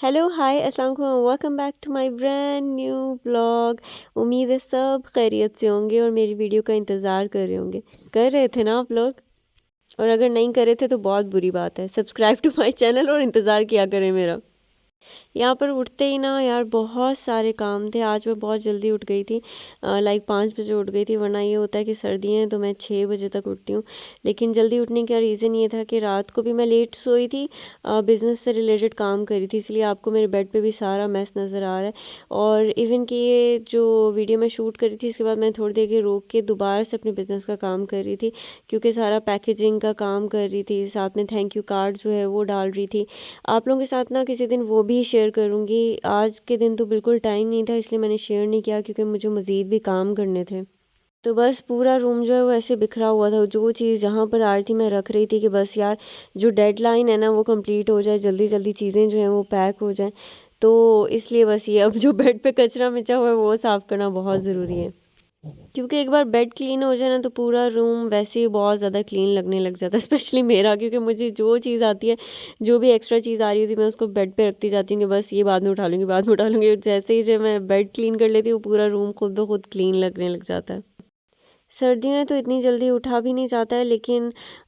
Hello hi अस्सलाम वालेकुम welcome back to my brand new vlog. उम्मीद है सब खैरियत से होंगे और मेरी वीडियो का इंतज़ार कर रहे होंगे। कर रहे थे ना आप लोग? और अगर नहीं कर रहे थे तो बहुत बुरी बात है। सब्सक्राइब टू माय चैनल और इंतज़ार किया करें मेरा। यहाँ पर उठते ही ना यार बहुत सारे काम थे। आज मैं बहुत जल्दी उठ गई थी, लाइक 5 बजे उठ गई थी। वरना ये होता है कि सर्दियाँ हैं तो मैं 6 बजे तक उठती हूँ। लेकिन जल्दी उठने का रीज़न ये था कि रात को भी मैं लेट सोई थी, बिज़नेस से रिलेटेड काम करी थी, इसलिए आपको मेरे बेड पे भी सारा मैस नज़र आ रहा है। और इवन कि ये जो वीडियो मैं शूट करी थी इसके बाद मैं थोड़ी देर के रोक के दोबारा से अपने बिज़नेस का काम कर रही थी, क्योंकि सारा पैकेजिंग का काम कर रही थी, साथ में थैंक यू कार्ड जो है वो डाल रही थी। आप लोगों के साथ ना किसी दिन वो भी शेयर करूँगी। आज के दिन तो बिल्कुल टाइम नहीं था, इसलिए मैंने शेयर नहीं किया, क्योंकि मुझे मज़ीद भी काम करने थे। तो बस पूरा रूम जो है वो ऐसे बिखरा हुआ था। जो चीज़ जहाँ पर आ रही थी मैं रख रही थी कि बस यार जो डेडलाइन है ना वो कंप्लीट हो जाए, जल्दी जल्दी चीज़ें जो हैं वो पैक हो जाएं। तो इसलिए बस ये अब जो बेड पे कचरा मचा हुआ है वो साफ़ करना बहुत ज़रूरी है, क्योंकि एक बार बेड क्लीन हो जाए ना तो पूरा रूम वैसे ही बहुत ज़्यादा क्लीन लगने लग जाता है। स्पेशली मेरा, क्योंकि मुझे जो चीज़ आती है, जो भी एक्स्ट्रा चीज़ आ रही होती है, मैं उसको बेड पे रखती जाती हूँ कि बस ये बाद में उठा लूँगी, बाद में उठा लूँगी। जैसे ही जब मैं बेड क्लीन कर लेती हूँ पूरा रूम खुद ब खुद क्लीन लगने लग जाता है। सर्दियों में तो इतनी जल्दी उठा भी नहीं जाता है, लेकिन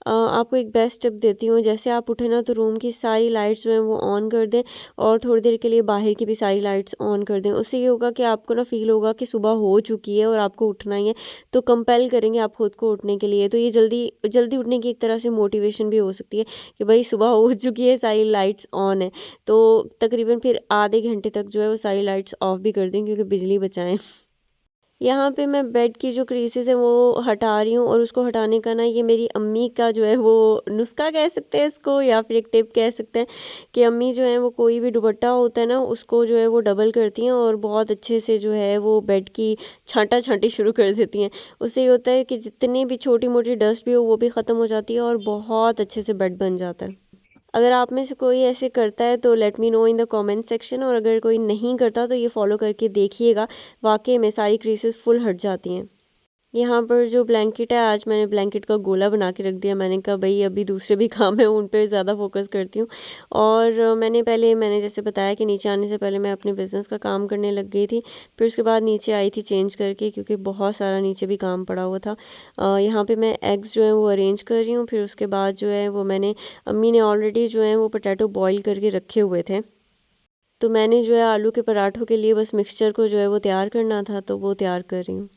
आपको एक बेस्ट टिप देती हूँ। जैसे आप उठे ना तो रूम की सारी लाइट्स जो हैं वो ऑन कर दें, और थोड़ी देर के लिए बाहर की भी सारी लाइट्स ऑन कर दें। उससे ये होगा कि आपको ना फ़ील होगा कि सुबह हो चुकी है और आपको उठना ही है, तो कंपेल करेंगे आप खुद को उठने के लिए। तो ये जल्दी जल्दी उठने की एक तरह से मोटिवेशन भी हो सकती है कि भाई सुबह हो चुकी है, सारी लाइट्स ऑन है। तो तकरीबन फिर आधे घंटे तक जो है वो सारी लाइट्स ऑफ भी कर दें, क्योंकि बिजली बचाएं। यहाँ पे मैं बेड की जो क्रीसेस हैं वो हटा रही हूँ, और उसको हटाने का ना ये मेरी अम्मी का जो है वो नुस्खा कह सकते हैं इसको, या फिर एक टिप कह सकते हैं कि अम्मी जो है वो कोई भी दुपट्टा होता है ना उसको जो है वो डबल करती हैं और बहुत अच्छे से जो है वो बेड की छांटा छांटी शुरू कर देती हैं। उससे ये होता है कि जितनी भी छोटी मोटी डस्ट भी हो वो भी ख़त्म हो जाती है और बहुत अच्छे से बेड बन जाता है। अगर आप में से कोई ऐसे करता है तो let me know in the comment section, और अगर कोई नहीं करता तो ये फॉलो करके देखिएगा, वाकई में सारी क्रीसेस फुल हट जाती हैं। यहाँ पर जो ब्लैंकेट है, आज मैंने ब्लैंकेट का गोला बना के रख दिया। मैंने कहा भाई अभी दूसरे भी काम है उन पे ज़्यादा फोकस करती हूँ। और मैंने जैसे बताया कि नीचे आने से पहले मैं अपने बिज़नेस का काम करने लग गई थी। फिर उसके बाद नीचे आई थी चेंज करके, क्योंकि बहुत सारा नीचे भी काम पड़ा हुआ था। यहाँ पे मैं एग्स जो है वो अरेंज कर रही हूँ। फिर उसके बाद जो है वो मैंने अम्मी ने ऑलरेडी जो है वो पोटैटो बॉईल करके रखे हुए थे, तो मैंने जो है आलू के पराठों के लिए बस मिक्सचर को जो है वो तैयार करना था, तो वो तैयार कर रही हूँ।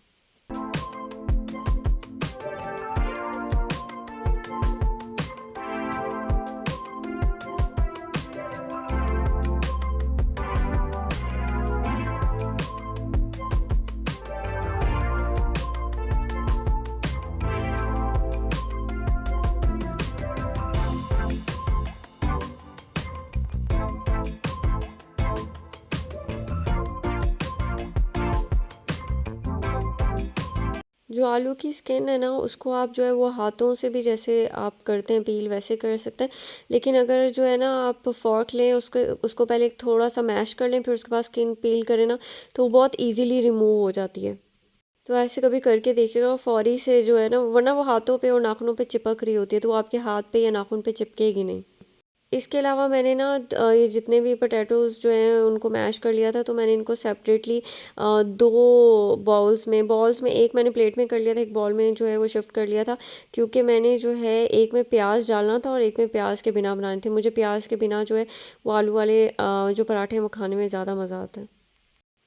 जो आलू की स्किन है ना उसको आप जो है वो हाथों से भी जैसे आप करते हैं पील वैसे कर सकते हैं। लेकिन अगर जो है ना आप फॉर्क लें, उसको उसको पहले थोड़ा सा मैश कर लें, फिर उसके बाद स्किन पील करें ना तो वो बहुत इजीली रिमूव हो जाती है। तो ऐसे कभी करके देखिएगा, फौरी से जो है ना, वरना वो हाथों पे और नाखूनों पे चिपक रही होती है तो वो आपके हाथ पे या नाखून पे चिपकेगी नहीं। इसके अलावा मैंने ना ये जितने भी पोटैटोज़ जो हैं उनको मैश कर लिया था, तो मैंने इनको सेपरेटली दो बॉल्स में एक मैंने प्लेट में कर लिया था, एक बॉल में जो है वो शिफ्ट कर लिया था, क्योंकि मैंने जो है एक में प्याज डालना था और एक में प्याज के बिना बनाने थे। मुझे प्याज के बिना जो है वो आलू वाले जो पराठे हैं वो खाने में ज़्यादा मज़ा आता है।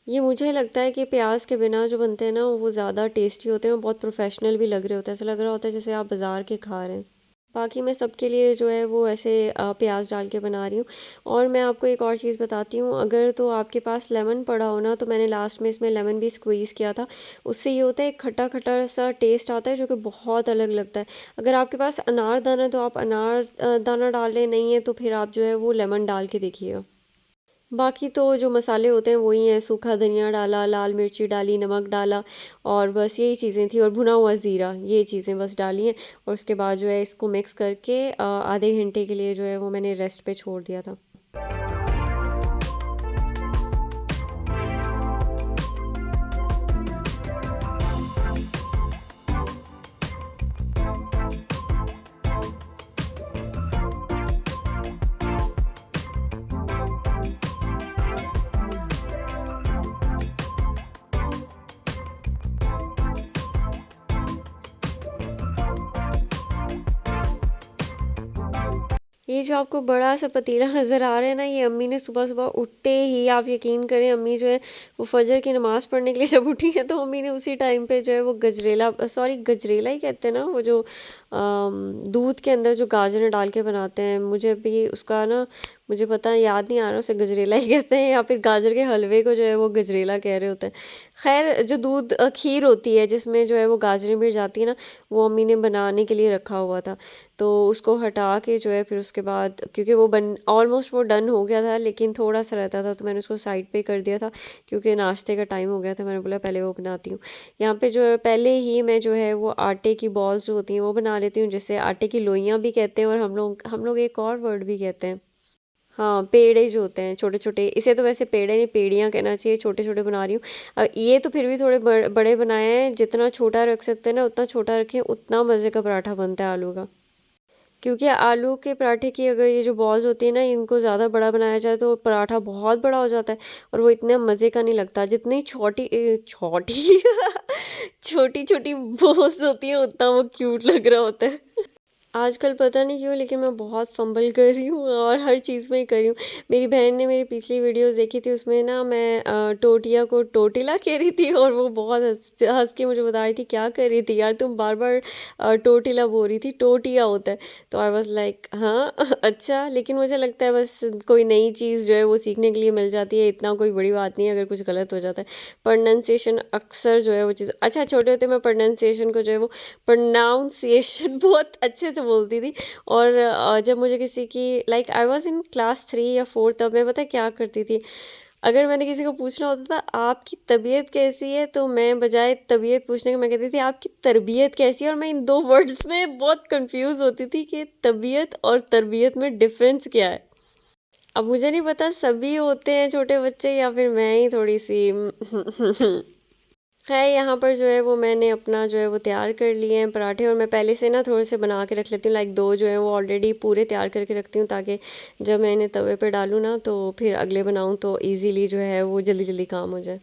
ये मुझे लगता है कि प्याज के बिना जो बनते हैं ना वो ज़्यादा टेस्टी होते हैं और बहुत प्रोफेशनल भी लग रहे होते हैं। ऐसा लग रहा होता है जैसे आप बाज़ार के खा रहे हैं। बाकी मैं सबके लिए जो है वो ऐसे प्याज डाल के बना रही हूँ। और मैं आपको एक और चीज़ बताती हूँ, अगर तो आपके पास लेमन पड़ा हो ना, तो मैंने लास्ट में इसमें लेमन भी स्क्वीज़ किया था। उससे ये होता है एक खट्टा खट्टा सा टेस्ट आता है जो कि बहुत अलग लगता है। अगर आपके पास अनार दाना है तो आप अनार दाना डाल लें, नहीं है तो फिर आप जो है वो लेमन डाल के देखिएगा। बाकी तो जो मसाले होते हैं वही हैं, सूखा धनिया डाला, लाल मिर्ची डाली, नमक डाला, और बस यही चीज़ें थी, और भुना हुआ ज़ीरा, ये चीज़ें बस डाली हैं। और उसके बाद जो है इसको मिक्स करके आधे घंटे के लिए जो है वो मैंने रेस्ट पे छोड़ दिया था। ये जो आपको बड़ा सा पतीला नज़र आ रहा है ना, ये अम्मी ने सुबह सुबह उठते ही, आप यकीन करें, अम्मी जो है वो फजर की नमाज़ पढ़ने के लिए जब उठी है तो अम्मी ने उसी टाइम पे जो है वो गजरेला, सॉरी गजरेला ही कहते हैं ना, वो जो दूध के अंदर जो गाजर डाल के बनाते हैं, मुझे अभी उसका ना मुझे पता याद नहीं आ रहा, उसे गजरेला ही कहते हैं या फिर गाजर के हलवे को जो है वो गजरेला कह रहे होते हैं। खैर, जो दूध खीर होती है जिसमें जो है वो गाजरें मिल जाती है ना, वो अम्मी ने बनाने के लिए रखा हुआ था। तो उसको हटा के जो है फिर उसके बाद, क्योंकि वो बन ऑलमोस्ट वो डन हो गया था लेकिन थोड़ा सा रहता था, तो मैंने उसको साइड पे कर दिया था क्योंकि नाश्ते का टाइम हो गया था। मैंने बोला पहले वो बनाती हूँ। यहाँ पे जो है पहले ही मैं जो है वो आटे की बॉल्स जो होती हैं वो बना लेती हूँ, जिससे आटे की लोइयाँ भी कहते हैं और हम लोग एक और वर्ड भी कहते हैं। हाँ, पेड़े जो होते हैं छोटे छोटे, इसे तो वैसे पेड़े नहीं पेड़ियाँ कहना चाहिए, छोटे छोटे बना रही हूँ। ये तो फिर भी थोड़े बड़े बनाए हैं, जितना छोटा रख सकते हैं ना उतना छोटा रखें, उतना मज़े का पराठा बनता है आलू का। क्योंकि आलू के पराठे की अगर ये जो बॉल्स होती है ना, इनको ज़्यादा बड़ा बनाया जाए तो पराठा बहुत बड़ा हो जाता है और वो इतने मज़े का नहीं लगता। जितनी छोटी छोटी छोटी बॉल्स होती हैं उतना वो क्यूट लग रहा होता है। आजकल पता नहीं क्यों लेकिन मैं बहुत फंबल कर रही हूँ और हर चीज़ में ही कर रही हूँ। मेरी बहन ने मेरी पिछली वीडियोस देखी थी, उसमें ना मैं टोटिया को टोटिला कह रही थी और वो बहुत हंस हंस के मुझे बता रही थी क्या कर रही थी यार तुम बार बार टोटिला बोल रही थी, टोटिया होता है। तो आई वॉज लाइक हाँ अच्छा, लेकिन मुझे लगता है बस कोई नई चीज़ जो है वो सीखने के लिए मिल जाती है, इतना कोई बड़ी बात नहीं है अगर कुछ गलत हो जाता है। प्रोनाउंसिएशन अक्सर जो है वो चीज़, अच्छा छोटे होते मैं प्रोनाउंसिएशन को जो है वो प्रोनाउंसिएशन बहुत अच्छे से बोलती थी। और जब मुझे किसी की like I was in class 3 या 4, तब मैं पता है क्या करती थी, अगर मैंने किसी को पूछना होता था आपकी तबीयत कैसी है, तो मैं बजाय तबीयत पूछने के मैं कहती थी आपकी तरबियत कैसी है। और मैं इन दो वर्ड्स में बहुत कंफ्यूज होती थी कि तबीयत और तरबियत में डिफरेंस क्या है। अब मुझे नहीं पता सभी होते हैं छोटे बच्चे या फिर मैं ही थोड़ी सी है। यहाँ पर जो है वो मैंने अपना जो है वो तैयार कर लिए हैं पराठे, और मैं पहले से ना थोड़े से बना के रख लेती हूँ, लाइक दो जो है वो ऑलरेडी पूरे तैयार करके रखती हूँ ताकि जब मैं इन्हें तवे पे डालूँ ना तो फिर अगले बनाऊँ तो इजीली जो है वो जल्दी जल्दी काम हो जाए।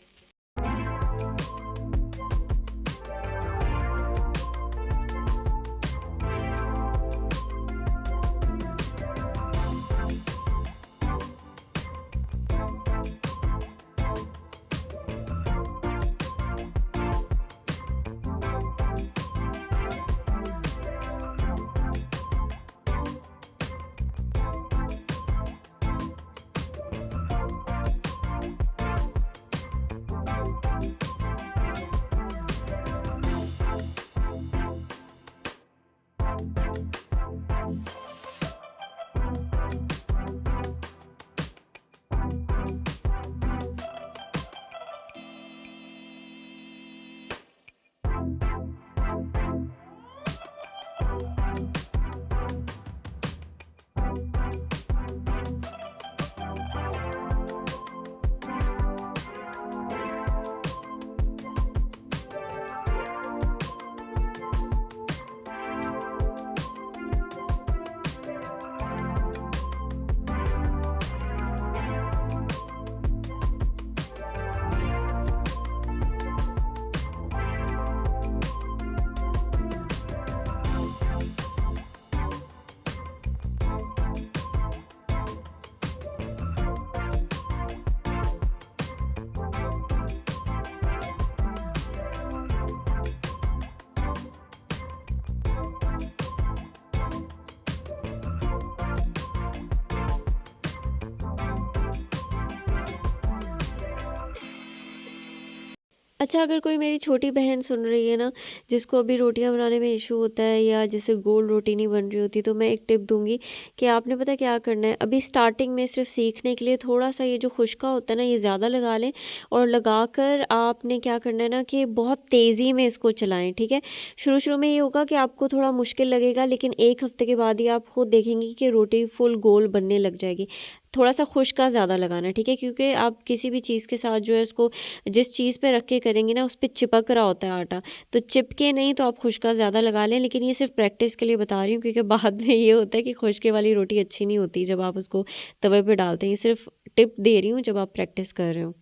अच्छा, अगर कोई मेरी छोटी बहन सुन रही है ना, जिसको अभी रोटियां बनाने में इशू होता है या जैसे गोल रोटी नहीं बन रही होती, तो मैं एक टिप दूंगी कि आपने पता क्या करना है, अभी स्टार्टिंग में सिर्फ सीखने के लिए थोड़ा सा ये जो खुशका होता है ना ये ज़्यादा लगा लें, और लगाकर आपने क्या करना है ना कि बहुत तेज़ी में इसको चलाएं। ठीक है, शुरू शुरू में ये होगा कि आपको थोड़ा मुश्किल लगेगा, लेकिन एक हफ्ते के बाद ही आप खुद देखेंगे कि रोटी फुल गोल बनने लग जाएगी। थोड़ा सा खुशका ज़्यादा लगाना है, ठीक है, क्योंकि आप किसी भी चीज़ के साथ जो है इसको जिस चीज़ पे रख के करेंगे ना उस पर चिपक रहा होता है आटा, तो चिपके नहीं तो आप खुशका ज़्यादा लगा लें। लेकिन ये सिर्फ प्रैक्टिस के लिए बता रही हूँ क्योंकि बाद में ये होता है कि खुशके वाली रोटी अच्छी नहीं होती जब आप उसको तवे पे डालते हैं। ये सिर्फ टिप दे रही हूँ जब आप प्रैक्टिस कर रहे हो।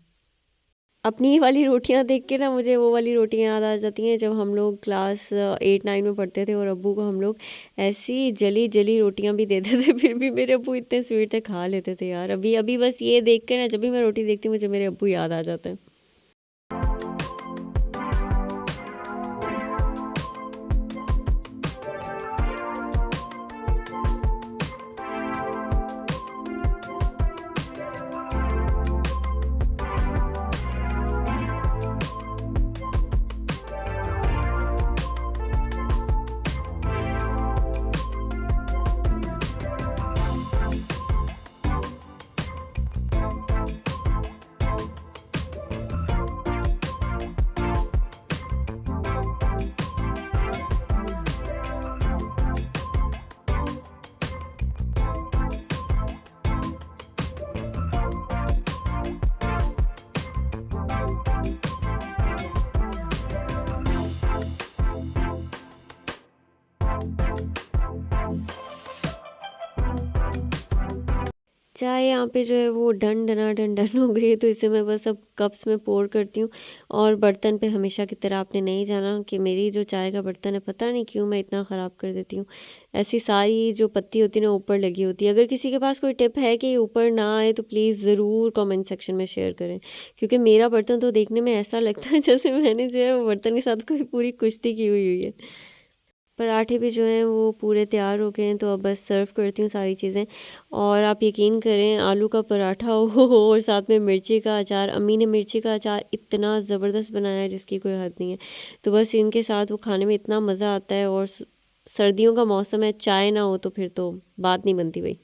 अपनी वाली रोटियां देख के ना मुझे वो वाली रोटियां याद आ जाती हैं जब हम लोग क्लास 8 9 में पढ़ते थे और अब्बू को हम लोग ऐसी जली जली रोटियां भी देते थे, फिर भी मेरे अब्बू इतने स्वीट थे, खा लेते थे यार। अभी अभी बस ये देख के ना जब भी मैं रोटी देखती हूँ मुझे मेरे अब्बू याद आ जाते हैं। चाय यहाँ पे जो है वो डन डना डन डन हो गई है, तो इसे मैं बस अब कप्स में पोर करती हूँ। और बर्तन पे हमेशा की तरह आपने नहीं जाना कि मेरी जो चाय का बर्तन है पता नहीं क्यों मैं इतना ख़राब कर देती हूँ। ऐसी सारी जो पत्ती होती है ना ऊपर लगी होती है। अगर किसी के पास कोई टिप है कि ऊपर ना आए तो प्लीज़ ज़रूर कमेंट सेक्शन में शेयर करें, क्योंकि मेरा बर्तन तो देखने में ऐसा लगता है जैसे मैंने जो है वो बर्तन के साथ कोई पूरी कुश्ती की हुई है। पराठे भी जो हैं वो पूरे तैयार हो गए हैं, तो अब बस सर्व करती हूँ सारी चीज़ें। और आप यकीन करें आलू का पराठा हो और साथ में मिर्ची का अचार, अम्मी ने मिर्ची का अचार इतना ज़बरदस्त बनाया है जिसकी कोई हद नहीं है। तो बस इनके साथ वो खाने में इतना मज़ा आता है। और सर्दियों का मौसम है, चाय ना हो तो फिर तो बात नहीं बनती भाई।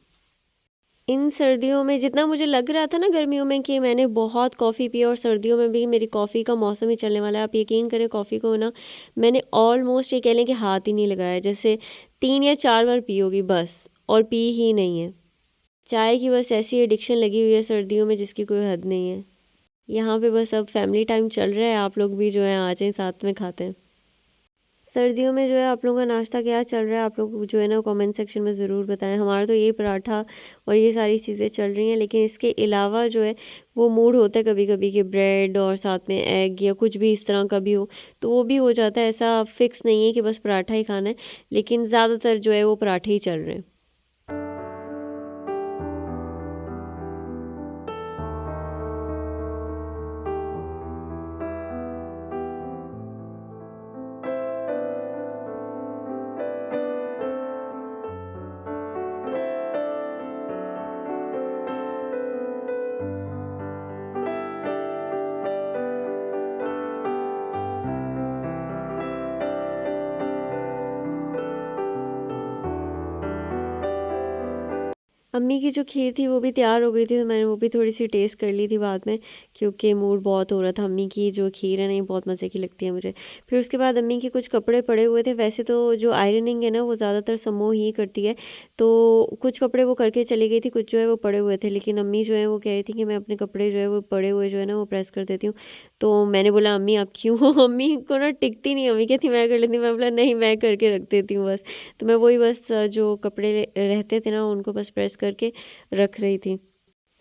इन सर्दियों में जितना मुझे लग रहा था ना गर्मियों में कि मैंने बहुत कॉफ़ी पी, और सर्दियों में भी मेरी कॉफ़ी का मौसम ही चलने वाला है। आप यकीन करें कॉफ़ी को ना मैंने ऑलमोस्ट ये कह लें कि हाथ ही नहीं लगाया, जैसे 3 या 4 बार पी होगी बस, और पी ही नहीं है। चाय की बस ऐसी एडिक्शन लगी हुई है सर्दियों में जिसकी कोई हद नहीं है। यहाँ पे बस अब फैमिली टाइम चल रहा है, आप लोग भी जो है आ जाएं साथ में खाते हैं। सर्दियों में जो है आप लोगों का नाश्ता क्या चल रहा है, आप लोग जो है ना कमेंट सेक्शन में ज़रूर बताएं। हमारा तो ये पराठा और ये सारी चीज़ें चल रही हैं, लेकिन इसके अलावा जो है वो मूड होता है कभी कभी कि ब्रेड और साथ में एग या कुछ भी इस तरह का भी हो, तो वो भी हो जाता है। ऐसा फिक्स नहीं है कि बस पराठा ही खाना है, लेकिन ज़्यादातर जो है वो पराठे ही चल रहे हैं। अम्मी की जो खीर थी वो भी तैयार हो गई थी, तो मैंने वो भी थोड़ी सी टेस्ट कर ली थी बाद में, क्योंकि मूड बहुत हो रहा था। अम्मी की जो खीर है ना ये बहुत मज़े की लगती है मुझे। फिर उसके बाद अम्मी के कुछ कपड़े पड़े हुए थे। वैसे तो जो आयरनिंग है ना वो ज़्यादातर समूह ही करती है, तो कुछ कपड़े वो करके चली गई थी, कुछ जो है वो पड़े हुए थे। लेकिन अम्मी जो है वो कह रही थी कि मैं अपने कपड़े जो है वो पड़े हुए जो है ना वो प्रेस कर देती हूँ। तो मैंने बोला अम्मी आप क्यों अम्मी को ना टिकती नहीं, अम्मी कहती मैं कर लेती हूँ। मैं बोला नहीं मैं करके रख देती हूँ बस। तो मैं वही बस जो कपड़े रहते थे ना उनको बस प्रेस करके रख रही थी।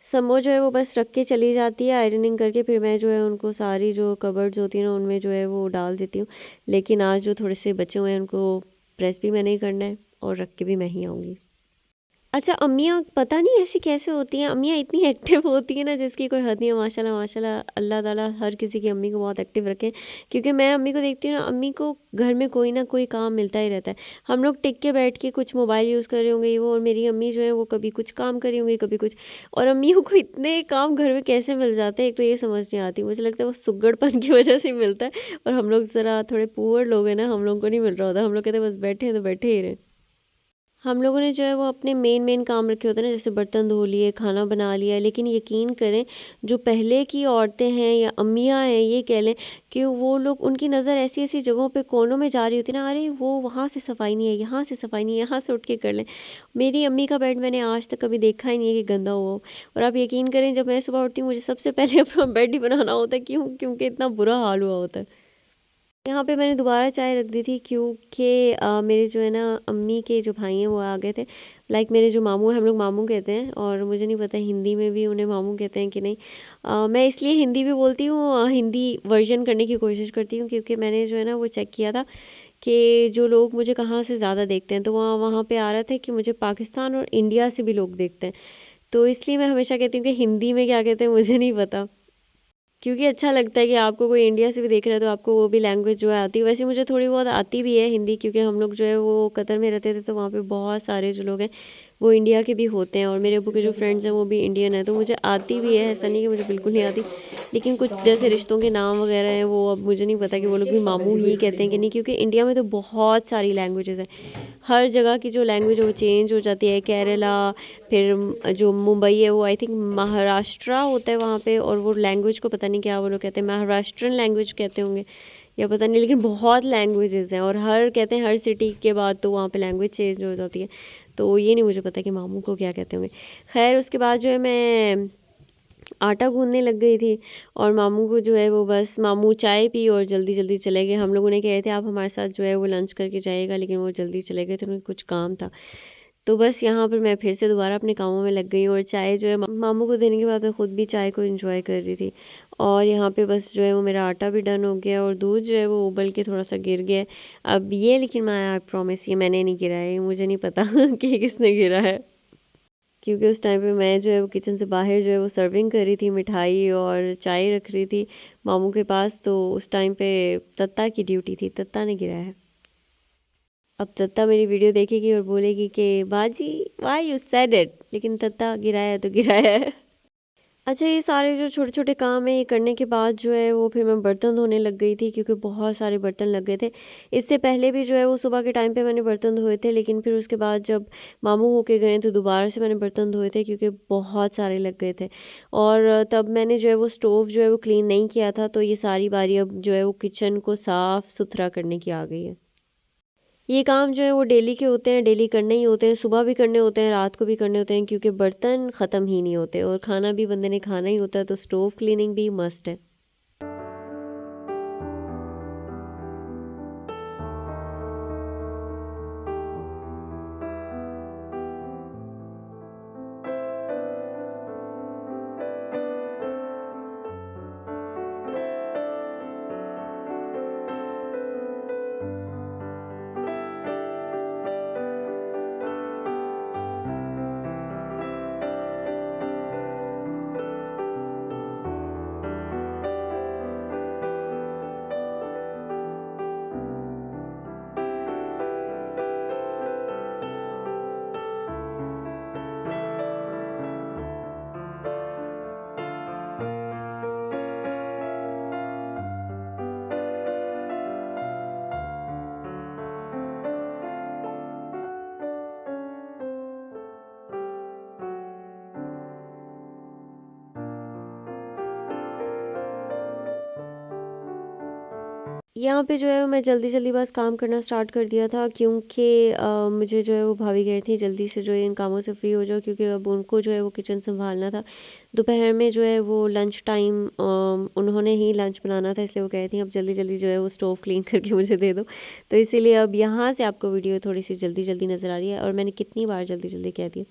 समो जो है वो बस रख के चली जाती है आयरनिंग करके, फिर मैं जो है उनको सारी जो कबर्ड्स होती हैं ना उनमें जो है वो डाल देती हूँ। लेकिन आज जो थोड़े से बचे हुए हैं उनको प्रेस भी मैंने ही करना है और रख के भी मैं ही आऊँगी। अच्छा, अम्मियाँ पता नहीं ऐसी कैसे होती हैं, अम्मियाँ इतनी एक्टिव होती हैं ना जिसकी कोई हद नहीं है। माशाल्लाह माशाल्लाह, अल्लाह ताला हर किसी की अम्मी को बहुत एक्टिव रखे। क्योंकि मैं अम्मी को देखती हूँ ना, अम्मी को घर में कोई ना कोई काम मिलता ही रहता है। हम लोग टिक के बैठ के कुछ मोबाइल यूज़ कर रहे होंगे ये वो, और मेरी अम्मी जो है वो कभी कुछ काम कर रही होंगी कभी कुछ। और अम्मियों को इतने काम घर में कैसे मिल जाते हैं, एक तो ये समझ नहीं आती। मुझे लगता है वो सुगड़पन की वजह से ही मिलता है। और हम लोग ज़रा थोड़े पुअर लोग हैं ना, हम लोग को नहीं मिल रहा होता। हम लोग कहते हैं बस बैठे हैं तो बैठे ही रहें। हम लोगों ने जो है वो अपने मेन मेन काम रखे होते हैं ना, जैसे बर्तन धो लिए, खाना बना लिया। लेकिन यकीन करें जो पहले की औरतें हैं या अम्मियाँ हैं ये कह लें, कि वो लोग उनकी नज़र ऐसी ऐसी जगहों पे कोनों में जा रही होती ना, अरे वो वहाँ से सफाई नहीं है, यहाँ से सफाई नहीं है, यहाँ से उठ के कर लें। मेरी अम्मी का बेड मैंने आज तक कभी देखा ही नहीं है कि गंदा हुआ हो। और आप यकीन करें जब मैं सुबह उठती हूँ मुझे सबसे पहले अपना बेड ही बनाना होता है। क्यों? क्योंकि इतना बुरा हाल हुआ होता है। यहाँ पे मैंने दोबारा चाय रख दी थी क्योंकि मेरे जो है ना अम्मी के जो भाई हैं वो आ गए थे। लाइक मेरे जो मामू हैं, हम लोग मामू कहते हैं, और मुझे नहीं पता हिंदी में भी उन्हें मामू कहते हैं कि नहीं। मैं इसलिए हिंदी भी बोलती हूँ, हिंदी वर्जन करने की कोशिश करती हूँ, क्योंकि मैंने जो है ना वो चेक किया था कि जो लोग मुझे कहाँ से ज़्यादा देखते हैं, तो वहाँ वहाँ पे आ रहा था कि मुझे पाकिस्तान और इंडिया से भी लोग देखते हैं। तो इसलिए मैं हमेशा कहती हूँ कि हिंदी में क्या कहते हैं मुझे नहीं पता, क्योंकि अच्छा लगता है कि आपको कोई इंडिया से भी देख रहा है तो आपको वो भी लैंग्वेज जो है आती है। वैसे मुझे थोड़ी बहुत आती भी है हिंदी, क्योंकि हम लोग जो है वो कतर में रहते थे, तो वहाँ पे बहुत सारे जो लोग हैं वो इंडिया के भी होते हैं, और मेरे अब्बू के जो फ्रेंड्स हैं वो भी इंडियन है, तो मुझे आती भी है, ऐसा नहीं कि मुझे बिल्कुल नहीं आती। लेकिन कुछ जैसे रिश्तों के नाम वगैरह हैं वो अब मुझे नहीं पता कि वो लोग भी मामू ही कहते हैं कि नहीं, क्योंकि इंडिया में तो बहुत सारी लैंग्वेजेस हैं। हर जगह की जो लैंग्वेज है वो चेंज हो जाती है। केरला, फिर जो मुंबई है वो आई थिंक महाराष्ट्र होता है वहाँ पे, और वो लैंग्वेज को पता नहीं क्या वो लोग कहते हैं, महाराष्ट्रन लैंग्वेज कहते होंगे या पता नहीं, लेकिन बहुत लैंग्वेजेस हैं, और हर कहते हैं हर सिटी के बाद तो वहाँ पे लैंग्वेज चेंज हो जाती है। तो ये नहीं मुझे पता कि मामू को क्या कहते होंगे। खैर उसके बाद जो है मैं आटा गूंदने लग गई थी, और मामू को जो है वो बस मामू चाय पी और जल्दी जल्दी चले गए। हम लोगों ने कह रहे थे आप हमारे साथ जो है वो लंच करके जाइएगा, लेकिन वो जल्दी चले गए थे, उन्हें कुछ काम था। तो बस यहाँ पर मैं फिर से दोबारा अपने कामों में लग गई हूँ, और चाय जो है मामू को देने के बाद मैं ख़ुद भी चाय को एंजॉय कर रही थी। और यहाँ पे बस जो है वो मेरा आटा भी डन हो गया, और दूध जो है वो उबल के थोड़ा सा गिर गया है। अब ये, लेकिन मैं आई प्रॉमिस ये मैंने नहीं गिरा है, मुझे नहीं पता कि किसने गिरा है, क्योंकि उस टाइम पे मैं जो है वो किचन से बाहर जो है वो सर्विंग कर रही थी, मिठाई और चाय रख रही थी मामू के पास। तो उस टाइम पे तत्ता की ड्यूटी थी, तत्ता ने गिराया है। अब तत्ता मेरी वीडियो देखेगी और बोलेगी कि बाजी वाई यू सेड इट, लेकिन तत्ता गिराया तो गिराया है। अच्छा, ये सारे जो छोटे छोटे काम है ये करने के बाद जो है वो फिर मैं बर्तन धोने लग गई थी, क्योंकि बहुत सारे बर्तन लग गए थे। इससे पहले भी जो है वो सुबह के टाइम पे मैंने बर्तन धोए थे, लेकिन फिर उसके बाद जब मामू होके गए तो दोबारा से मैंने बर्तन धोए थे, क्योंकि बहुत सारे लग गए थे। और तब मैंने जो है वो स्टोव जो है वो क्लीन नहीं किया था, तो ये सारी बारी अब जो है वो किचन को साफ़ सुथरा करने की आ गई है। ये काम जो है वो डेली के होते हैं, डेली करने ही होते हैं, सुबह भी करने होते हैं, रात को भी करने होते हैं, क्योंकि बर्तन ख़त्म ही नहीं होते, और खाना भी बंदे ने खाना ही होता है, तो स्टोव क्लीनिंग भी मस्ट है। यहाँ पे जो है मैं जल्दी जल्दी बस काम करना स्टार्ट कर दिया था, क्योंकि मुझे जो है वो भाभी कह रही थी जल्दी से जो है इन कामों से फ्री हो जाओ, क्योंकि अब उनको जो है वो किचन संभालना था। दोपहर में जो है वो लंच टाइम उन्होंने ही लंच बनाना था, इसलिए वो कह रही थी अब जल्दी जल्दी जो है वो स्टोव क्लीन करके मुझे दे दो। तो इसीलिए अब यहाँ से आपको वीडियो थोड़ी सी जल्दी जल्दी नज़र आ रही है, और मैंने कितनी बार जल्दी जल्दी कह दिया।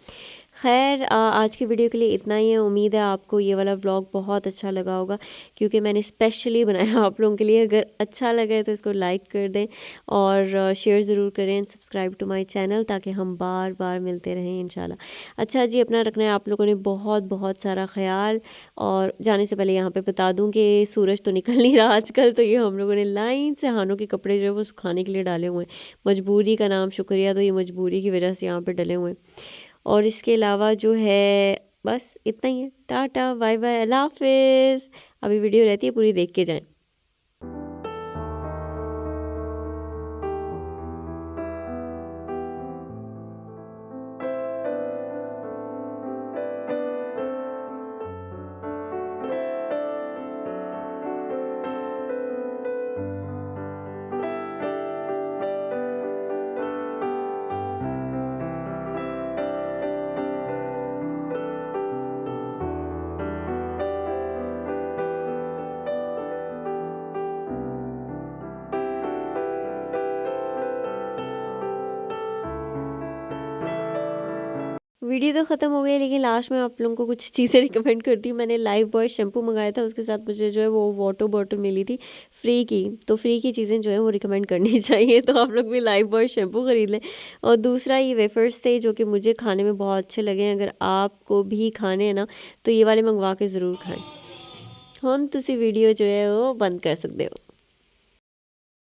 खैर आज की वीडियो के लिए इतना ही है। उम्मीद है आपको ये वाला व्लॉग बहुत अच्छा लगा होगा, क्योंकि मैंने स्पेशली बनाया आप लोगों के लिए। अगर अच्छा लगा है तो इसको लाइक कर दें, और शेयर ज़रूर करें, सब्सक्राइब टू माय चैनल, ताकि हम बार बार मिलते रहें इंशाल्लाह। अच्छा जी, अपना रखना है आप लोगों ने बहुत बहुत सारा ख्याल। और जाने से पहले यहाँ पे बता दूँ कि सूरज तो निकल नहीं रहा आजकल, तो ये हम लोगों ने लाइन से हानों के कपड़े जो है वो सुखाने के लिए डाले हुए हैं। मजबूरी का नाम शुक्रिया, तो ये मजबूरी की वजह से यहाँ पर डले हुए हैं। और इसके अलावा जो है बस इतना ही है। टाटा बाय बाय, अल्लाह हाफिज़। अभी वीडियो रहती है पूरी, देख के जाएं। वीडियो तो ख़त्म हो गई, लेकिन लास्ट में आप लोगों को कुछ चीज़ें रिकमेंड करती हूँ। मैंने लाइफ बॉय शैम्पू मंगाया था, उसके साथ मुझे जो है वो वाटर बॉटल मिली थी फ्री की। तो फ्री की चीज़ें जो है वो रिकमेंड करनी चाहिए, तो आप लोग भी लाइफ बॉय शैम्पू ख़रीद लें। और दूसरा ये वेफर्स थे जो कि मुझे खाने में बहुत अच्छे लगे। अगर आपको भी खाने हैं ना तो ये वाले मंगवा के ज़रूर खाएँ। हुण तुसी वीडियो जो है वो बंद कर सकते हो।